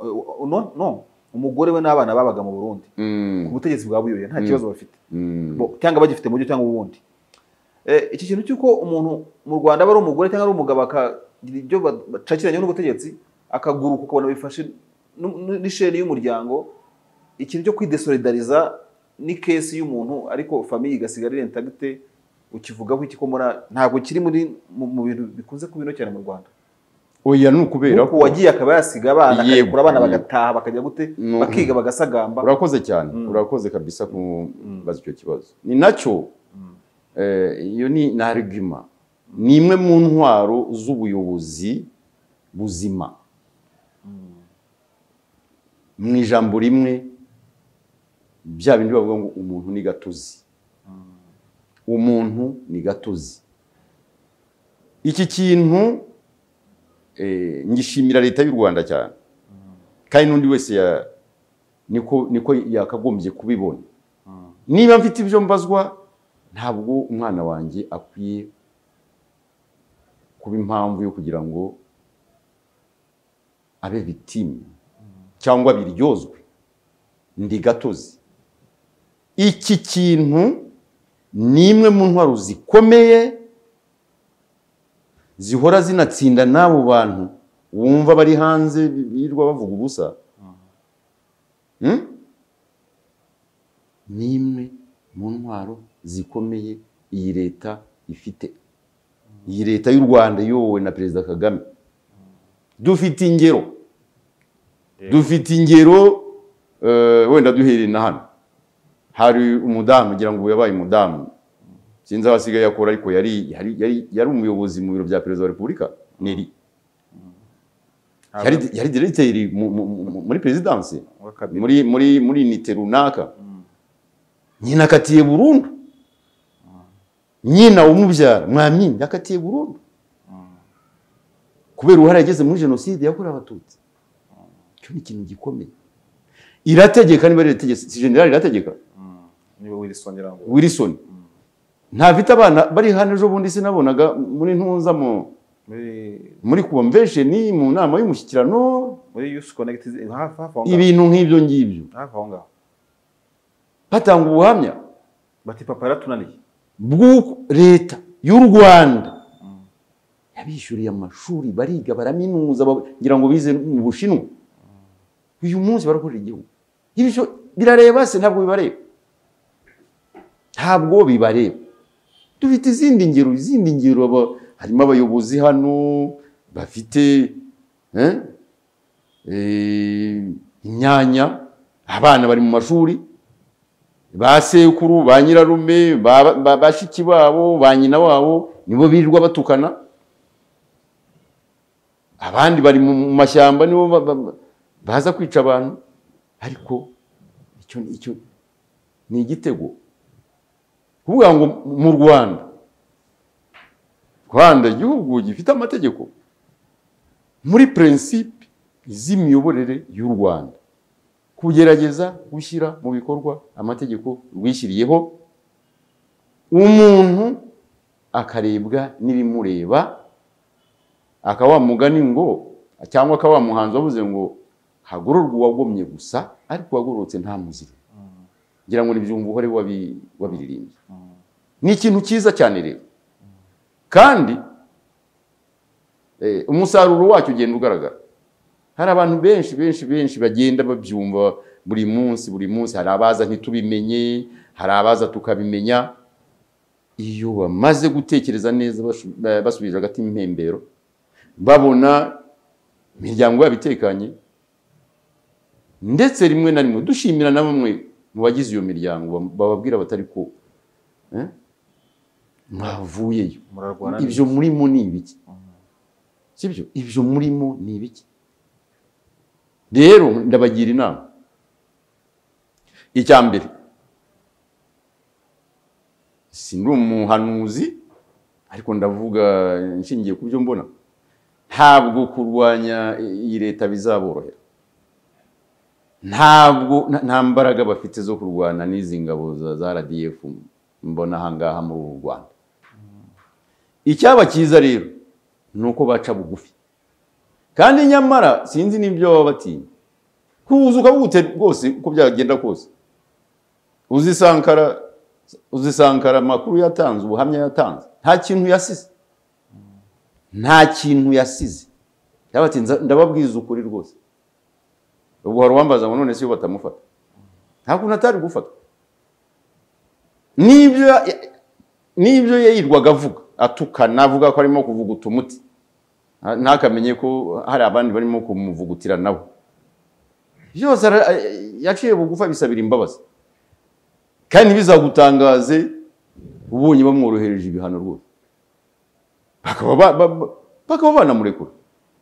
No, umugore we n'abana babaga mu Burundi ku butegetsi bwa Buyoya, nta kibazo bafite, cyangwa bagifite mu buryo cyangwa ubundi. Iki kintu cy'uko umuntu mu Rwanda aba ari umugore cyangwa ari umugabo akagira ibyo bacakiranye n'ubutegetsi, akaguruka ukabona bifashe n'isheni y'umuryango, ikintu cyo kwidesolidariza ni case y'umuntu ariko famille igasigara intacte, ukivugaho iki? Ko ntabwo kiri mu bintu bikunze kubino cyane mu Rwanda. Oya, nukubera ko wagiye akaba yasiga abana, akakura abana bagataha bakajya gute, bakiga bagasagamba. Urakoze cyane, urakoze kabisa kubaza icyo kibazo. Ni nacyo iyo ni argument, ni imwe mu ntwaro z'ubuyobozi buzima. Mu ijambo rimwe, bya bindi bavuga ngo umuntu ni gatozi. Umuntu ni gatozi. Iki kintu ngishimira leta y'u Rwanda cyane, kandi n'undi wese niko yakagombye kubibona. Niba mfite ibyo mbazwa, ntabwo umwana wanjye akwiye kuba impamvu yo kugira ngo abe victime cyangwa biryozwe ndi gatozi. Iki kintu ni imwe mu ntwaro zikomeye zihora zinatsinda n'abo bantu wumva bari hanze birwa bavuga ubusa. Ni imwe mu ntwaro zikomeye iyi leta ifite. Iyi leta y'u Rwanda yowe na Perezida Kagame. Dufite ingero wenda duhereye na hano. Hari umudamu ngira ngo yabaye umudamu. Sinzi abasigaye yakora ariko yari umuyobozi mu biro bya Perezida wa Repubulika Neri. Yari directeur muri presidence muri unité runaka. Nyina akatiye burundu. Nyina umubyara mwamini akatiye burundu. Kubera uruhare yageze muri genocide yakorewe Abatutsi. Cyo ni ikintu gikomeye. Irategeka niba ritegetse si general irategeka. Niba Wilson. Ntafite abana bari hano ejo bundi sinabonaga muri ntunza muri convention mu nama y'umushyikirano muri Youth Connect ibintu nk'ibyo ngibyo. Batanga ubuhamya bati papa yaratunaniye bw'uko leta y'u Rwanda yabishyuriye amashuri bariga baraminuza ngira ngo bize mu Bushinwa. Uyu munsi barakorera igihugu. Ibyo birareba se ntabwo bibareba. Ntabwo bibareba. Dufite izindi ngero harimo abayobozi hano bafite imyanya, abana bari mu mashuri, ba sekuru, ba nyirarume, bashiki babo, ba nyina wabo nibo birirwa batukana. Abandi bari mu mashyamba nibo baza kwica abantu. Ariko icyo ni igitego. Kuvuga ngo mu Rwanda igihugu gifite amategeko muri principe z'imiyoborere y'u Rwanda kugerageza gushyira mu bikorwa amategeko rwishyiriyeho, umuntu akarebwa n'ibimureba, akawa mugani ngo cyangwa akawa muhanzi wavuze ngo hagororwa uwagomye gusa ariko wagororotse nta muzira. Ngira ngo nibyumva uhore wabiririmbye. Ni ikintu cyiza cyane rero. Kandi umusaruro wacyo ugenda ugaragara. Hari abantu benshi bagenda babyumva buri munsi. Hari abaza ntitubimenye, hari abaza tukabimenya. Iyo bamaze gutekereza neza basubije hagati impembero, babona imiryango yabitekanye, ndetse rimwe na rimwe dushimira na bamwe mu bagize iyo miryango bababwira batari ko mwavuyeyo. Ibyo murimo ni ibiki? Sibyo? Ibyo murimo ni ibiki? Rero ndabagira inama. Icyambere, sindi umuhanuzi ariko ndavuga nshingiye ku byo mbona. Ntabwo kurwanya iyi leta bizaborohera. Nta mbaraga bafite zo kurwana n'izi ngabo za RDF mbona ahangaha mu Rwanda. Icyaba cyiza rero nuko baca bugufi. Kandi nyamara sinzi n'ibyo baba batinya. Kuzuka gute rwose uko byagenda kose. Uzisankara makuru yatanze, ubuhamya yatanze, nta kintu yasize. Yabati ndababwiza ukuri rwose. Ubwo hari uwambaza ngo none se yo batamufata. Nta kuntu atari gufata. Nibyo yayirwaga avuga, atukana avuga ko arimo kuvuga utumuti. Ntakamenye ko hari abandi barimo kumuvugutira nabo. Byose yaciye bugufa bisabira imbabazi. Kandi bizagutangaze ubonye bamworohereje ibihano rwose. Bakaba banamurekura.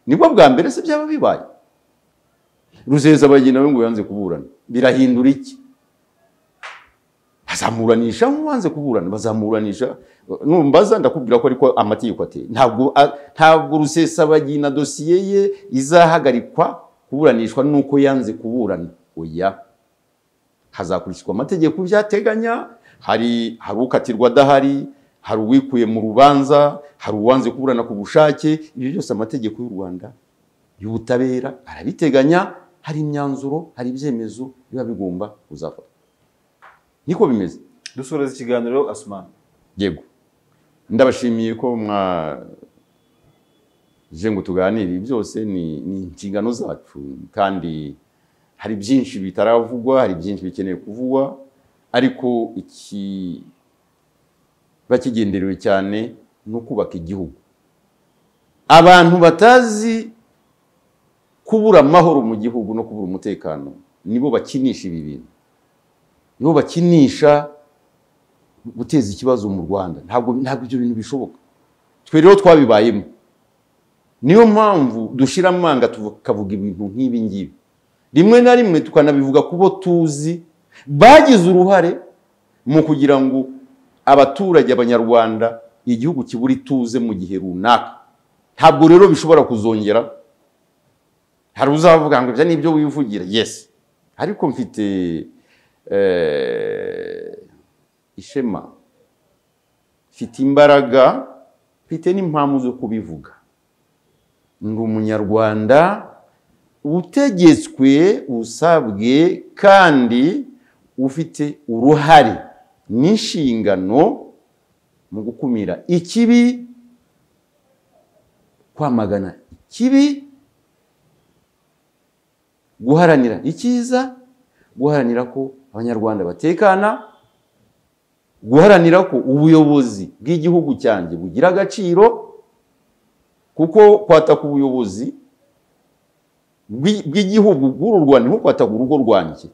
Nibwo bwa mbere se byaba bibaye. Ruseza bagina we ngo yanze kuburana. Birahindura iki? Bazamuranisha wanze kuburana, bazamuranisha. Numbaza ndakubwira ko ariko amategeko ateye. Ntabwo Rusesa bagina dosiye ye izahagarikwa kuburanishwa nuko yanze kuburana. Oya. hazakurikizwa amategeko byateganya, hari ukatirwa adahari, hari uwikuye mu rubanza, hari uwanze kuburana ku bushake. Ibyo byose amategeko y'u Rwanda y'ubutabera arabiteganya, hari imyanzuro, hari ibyemezo biba bigomba kuzafatwa. Niko bimeze. Dusoreza ikiganiro Asumani. Yego. Ndabashimiye ko je ngo tuganire, byose ni inshingano zacu, kandi hari byinshi bitaravugwa, hari byinshi bikeneye kuvugwa, ariko iki bakigenderewe cyane no kubaka igihugu. Abantu batazi kubura amahoro mu gihugu no kubura umutekano nibo bakinisha ibi bintu, nibo bakinisha guteza ikibazo mu Rwanda. Ntabwo ibyo bintu bishoboka. Twe rero twabibayemo, niyo mpamvu dushira amanga tukavuga ibintu nk'ibi ngibi. Rimwe na rimwe tukanabivuga kubo tuzi bagize uruhare mu kugira ngo abaturage abanyarwanda igihugu kibura ituze mu gihe runaka. Ntabwo rero bishobora kuzongera. Hari uzavuga ngo ibyo nibyo wivugira, yes, ariko mfite ishema, mfite imbaraga, mfite n'impamvu zo kubivuga. Ndi umunyarwanda utegetswe, usabwe, kandi ufite uruhare n'inshingano mu gukumira ikibi, kwamagana ikibi, guharanira icyiza, guharanira ko abanyarwanda batekana, guharanira ko ubuyobozi bw'igihugu cyanjye bugira agaciro, kuko kwataka ubuyobozi bw'igihugu bw'uru Rwanda nko kwataka urugo rwanjye.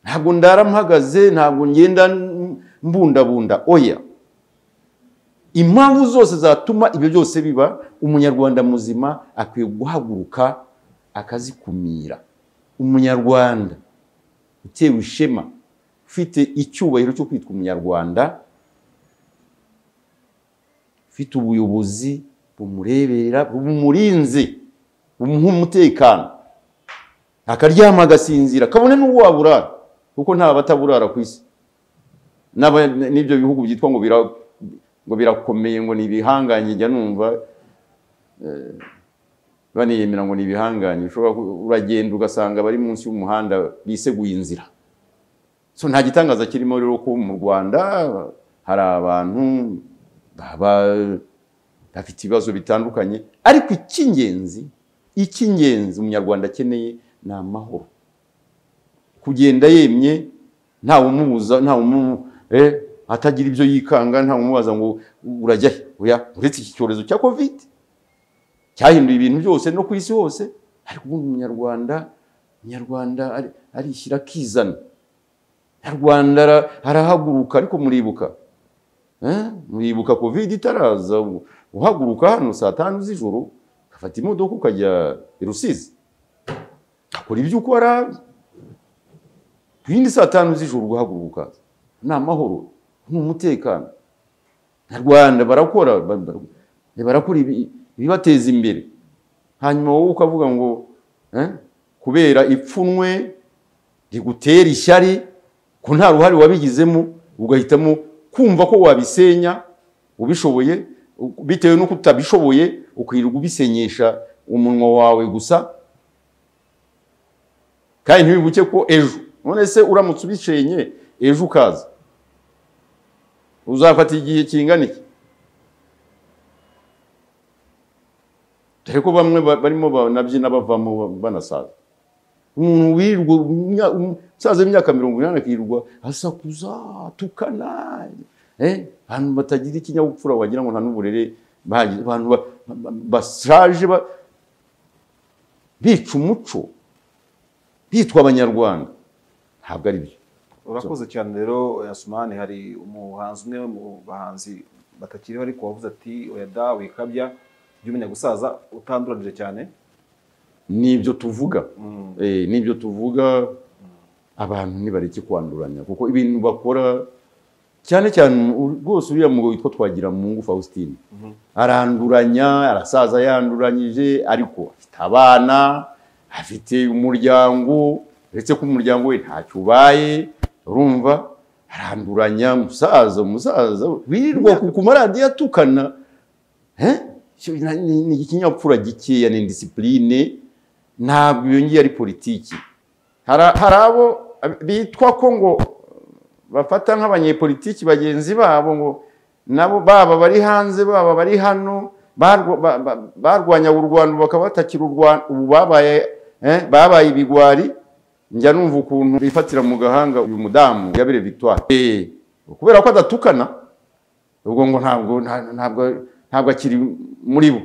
Ntabwo ndara mpagaze, ntabwo ngenda mbundabunda, oya. Impamvu zose zatuma ibyo byose biba, umunyarwanda muzima akwiye guhaguruka akazikumira. Umunyarwanda utewe ishema, ufite icyubahiro cyo kwitwa umunyarwanda, ufite ubuyobozi bumureberera, bumurinze, bumuha umutekano, akaryama agasinzira, kabone n'uwo waburara, kuko nta bataburara ku isi. N'ibyo bihugu byitwa ngo birakomeye, ngo ni ibihanganye, njya numva baniyemera ngo ni ibihanganye. Uragenda ugasanga bari munsi y'umuhanda biseguye inzira. So nta gitangaza kirimo rero ko mu Rwanda hari abantu bafite ibibazo bitandukanye, ariko icy'ingenzi umunyarwanda akeneye ni amahoro. Kugenda yemye, nta umubuza, atagira ibyo yikanga, nta umubaza ngo urajya he. Oya, uretse iki cyorezo cya COVID cyahinduye ibintu byose no ku isi hose, ariko umunyarwanda arishyira akizana. Nyarwanda arahaguruka. Ariko muribuka COVID itaraza, uhaguruka hano saa 5 z'ijoro, ufata imodoka ukajya i Rusizi, akora ibyo ukora, ibindi saa 5 z'ijoro uhaguruka. Ni amahoro, ni umutekano. Nyarwanda barakora ibibateza imbere. Hanyuma wowe ukavuga ngo kubera ipfunwe rigutera ishyari, ko nta ruhare wabigizemo, ugahitamo kumva ko wabisenya ubishoboye, bitewe no kutabishoboye ukirirwa ubisenyesha umunwa wawe gusa. Kandi ntibibuke ko ejo, none se uramutse ubicenye ejo ukaza, uzafata igihe kingana iki? Ariko bamwe barimo banabyina bavamo banasaza. Umuntu wirirwa umusaza w'imyaka 80 akirirwa asakuza, tukana, abantu batagira ikinyabupfura, wagira ngo nta n'uburere, abantu bashaje bica umuco, bitwa abanyarwanda. Ntabwo ari byo. Urakoze cyane rero Asumani. Hari umuhanzi umwe mu bahanzi batakiriho ariko wavuze ati oya da wikabya by'umenya gusaza utanduranije cyane. Nibyo tuvuga. Nibyo tuvuga. Abantu ntibareke kwanduranya, kuko ibintu bakora cyane cyane rwose uriya mugabo witwa Twagiramungu Faustin aranduranya, arasaza yanduranyije, ariko afite abana, afite umuryango, uretse ko umuryango we ntacyo ubaye, urumva aranduranya umusaza wirirwa ku maradiyo atukana. Ni ikinyabupfura gikeya, ni discipline, ntabwo iyo ngiye ari politiki. Hari abo bitwa ko ngo bafata nk'abanyepolitiki bagenzi babo, ngo nabo baba bari hanze baba bari hano barwanya u Rwanda bakaba batakira u Rwanda, ubu babaye ibigwari. Njya numva ukuntu bifatira mu gahanga uyu mudamu Ingabire Victoire, kubera ko adatukana, ubwo ngo ntabwo akiri muri bo.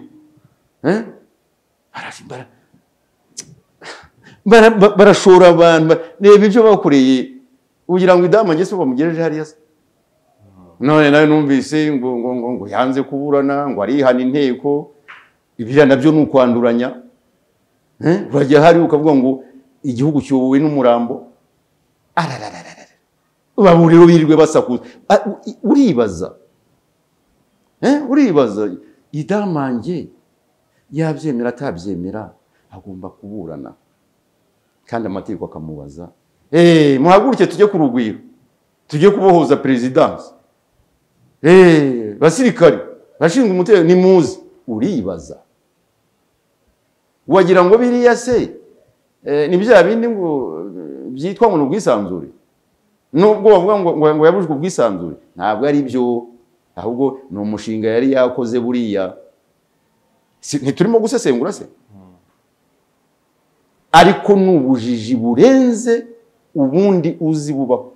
Barashora abantu, reba ibyo bakoreye, ugira ngo idamange se bamugejeje hariya se. None nawe numvise ngo yanze kuburana, ngo arihana inteko. Ibyo nabyo ni ukwanduranya. Urajya hari ukavuga ngo igihugu cyobowe n'umurambo. Baburiro birirwe basakuza. Uribaza idamange yabyemera atabyemera agomba kuburana, kandi amategeko akamubaza. Muhaguruke tujye ku rugwiro, tujye kubohoza presidence. Basirikari bashinzwe umutekano nimuzi. Uribaza wagira ngo biriya se ni bya bindi ngo byitwa ngo n'ubwisanzure, nubwo bavuga ngo yabujwe ubwisanzure, ntabwo ari byo, ahubwo ni umushinga yari yakoze buriya. Ntiturimo gusesengura se, ariko n'ubujiji burenze ubundi uzi bubaho.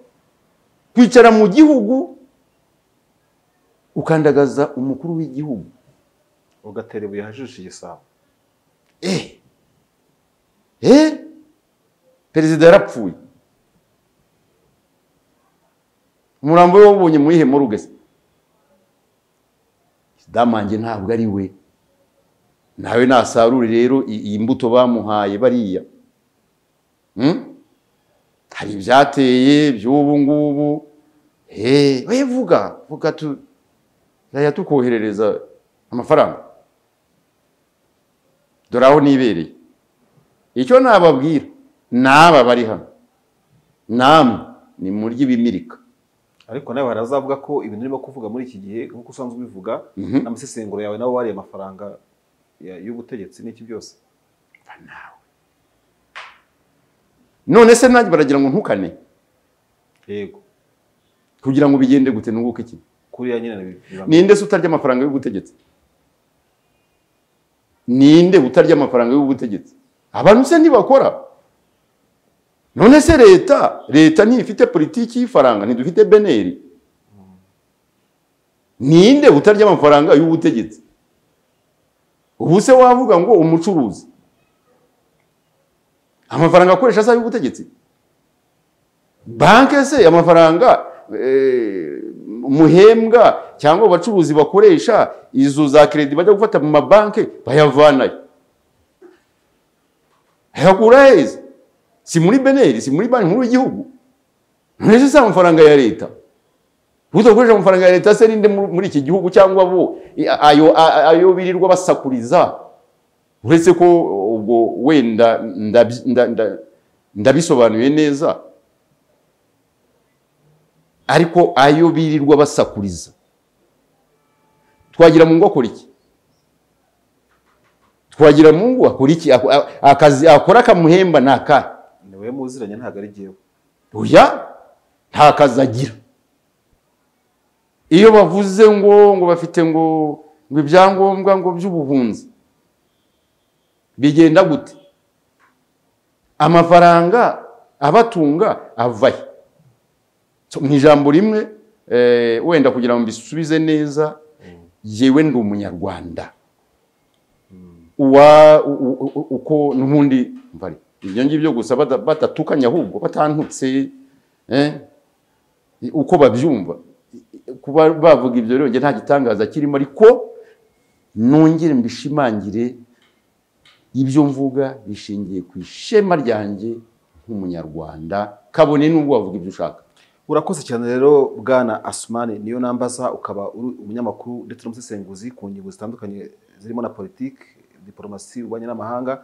Kwicara mu gihugu ukandagaza umukuru w'igihugu, ugatera ibuye hajishe igisabo. Perezida yarapfuye, umurambo we wabonye mu ihema rugese. Damange ntabwo ari we, nawe nasarure rero iyi mbuto bamuhaye bariya. Hari ibyateye by'ubu ngubu. We vuga tukoherereza amafaranga, dore aho nibereye. Icyo nababwira n'aba bari hano, namwe ni murya ibimirika. Ariko nawe harazavuga ko ibintu urimo kuvuga muri iki gihe nk'uko usanzwe ubivuga, n'amasesenguro yawe nabo wariye amafaranga y'ubutegetsi n'iki byose. None se nanjye baragira ngo ntukane? Yego. Kugira ngo bigende gute n'ubuke iki? Kuriya nyine ninde se utarya amafaranga y'ubutegetsi? Ninde utarya amafaranga y'ubutegetsi? Abantu se ntibakora. None se leta ntifite politiki y'ifaranga, ntidufite beneri. Ninde utarya amafaranga y'ubutegetsi? Ubu se wavuga ngo umucuruzi amafaranga akoresha asa y'ubutegetsi? Banke se amafaranga umuhembwa cyangwa abacuruzi bakoresha izo za credit bajya gufata mu mabanke bayavanayo, hayakura heza? Si muri beneri, si muri banki nkuru y'igihugu? Nese se amafaranga ya leta? Udakoresha amafaranga ya leta se ninde muri iki gihugu, cyangwa bo ayo birirwa basakuriza? Uretse ko ubwo wenda ndabisobanuye neza, ariko ayo birirwa basakuriza twagira mu ngo akora iki? Twagira mu ngo akora iki? Akazi akora kamuhemba naka niwe muziranye, ntago ari giyeho. Oya, nta kazi agira. Iyo bavuze ngo bafite ngo ibyangombwa ngo by'ubuhunzi, bigenda gute? Amafaranga abatunga avahe? Mu ijambo rimwe, wenda kugira ngo mbisubize neza, yewe ndi umunyarwanda. Uko n'ubundi mbari ibyo ngibyo gusa batatukanya, ahubwo batantutse, uko babyumva. Kuba bavuga ibyo rero nge nta gitangaza kirimo, ariko nongere mbishimangire, ibyo mvuga bishingiye ku ishema ryanjye nk'umunyarwanda, kabone n'ubwo bavuga ibyo ushaka. Urakoze cyane rero Bwana Assoumani Niyonambaza, ukaba uri umunyamakuru ndetse n'umusesenguzi ku ngingo zitandukanye zirimo na politiki, diplomasi, ububanyi n'amahanga.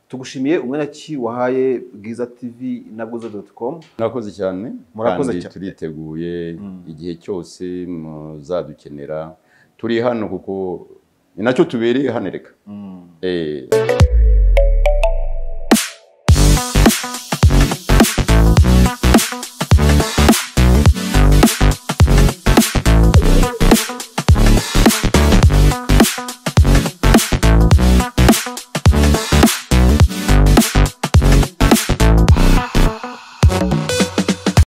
tugushimiye umwanya ki wahaye Bwiza TV na bwiza.com. Murakoze cyane. Murakoze kandi cyane. turiteguye igihe cyose muzadukenera. Turi hano kuko ni nacyo tubereye hano reka.